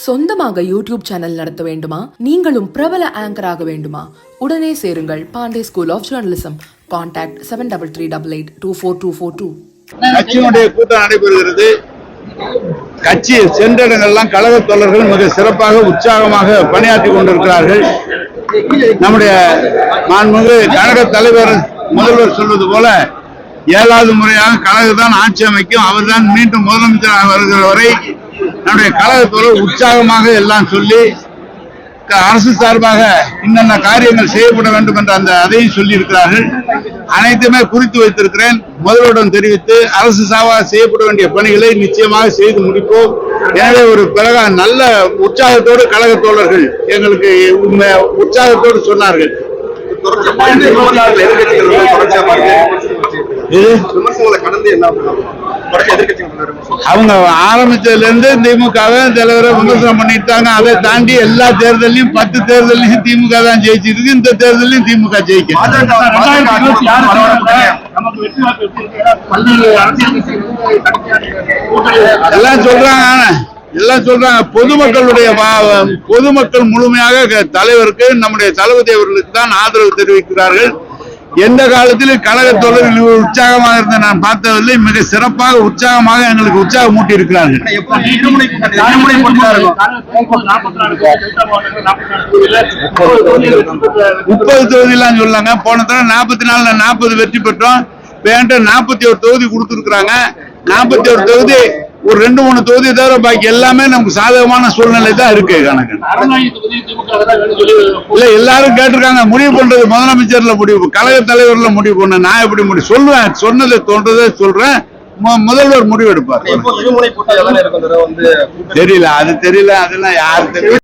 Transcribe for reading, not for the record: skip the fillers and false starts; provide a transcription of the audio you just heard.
சொந்தமாக YouTube channel நடத்த வேண்டுமா? நீங்களும் பிரபல ஆங்கர் ஆக வேண்டுமா? உடனே சேருங்கள் Pandey school of journalism. Contact 7388242242. கட்சியினுடைய கூட்டம் நடைபெறுகிறது. கட்சி சென்ற இடங்கள்லாம் கழக தோழர்கள் மிக சிறப்பாக உற்சாகமாக பணியாற்றி கொண்டிருக்கிறார்கள். நம்முடைய மாண்புமிகு கழக தலைவர் முதல்வர் சொல்வது போல 7வது முறையாக கழகத்தான் ஆட்சி அமைக்கும், அவர்தான் மீண்டும் முதலமைச்சராக வருகிற வரை நம்முடைய கழக தோழர் உற்சாகமாக எல்லாம் சொல்லி அரசு சார்பாக இன்னென்ன காரியங்கள் செய்யப்பட வேண்டும் என்ற அதையும் சொல்லி இருக்கிறார்கள். அனைத்துமே குறித்து வைத்திருக்கிறேன். முதல்வரிடம் தெரிவித்து அரசு சார்பாக செய்யப்பட வேண்டிய பணிகளை நிச்சயமாக செய்து முடிப்போம். எனவே ஒரு பிறகு நல்ல உற்சாகத்தோடு கழக தோழர்கள் எங்களுக்கு உற்சாகத்தோடு சொன்னார்கள். அவங்க ஆரம்பிச்சதுல இருந்து திமுகவை தலைவரை விமர்சனம் பண்ணிட்டாங்க. அதை தாண்டி எல்லா தேர்தலையும் 10 தேர்தலையும் திமுக தான் ஜெயிச்சிருக்கு. இந்த தேர்தலையும் திமுக ஜெயிக்கும். எல்லாம் சொல்றாங்க பொதுமக்கள் முழுமையாக தலைவருக்கு நம்முடைய தளபதி அவர்களுக்கு தான் ஆதரவு தெரிவிக்கிறார்கள். எந்த காலத்திலும் கழக தோழர்கள் உற்சாகமாக இருந்த நான் பார்த்ததில்லை. மிக சிறப்பாக உற்சாகமாக எங்களுக்கு உற்சாகம் மூட்டி இருக்கிறார்கள். 30 தொகுதியெல்லாம் சொல்லாங்க. போன தடவை 44ல 40 வெற்றி பெற்றோம். 41 தொகுதி கொடுத்திருக்கிறாங்க. 41 தொகுதி ஒரு 2-3 தொகுதி தவிர பாக்கி எல்லாமே நமக்கு சாதகமான சூழ்நிலை தான் இருக்கு. கணக்கு இல்ல, எல்லாரும் கேட்டிருக்காங்க. முடிவு பண்றது முதலமைச்சர்ல முடிவு, கழக தலைவர்ல முடிவு பண்ண. நான் எப்படி முடிவு சொல்லுவேன்? சொன்னதை தோன்றதை சொல்றேன். முதல்வர் முடிவு எடுப்பார். தெரியல, அது தெரியல. அதெல்லாம் யாரு தெரியும்?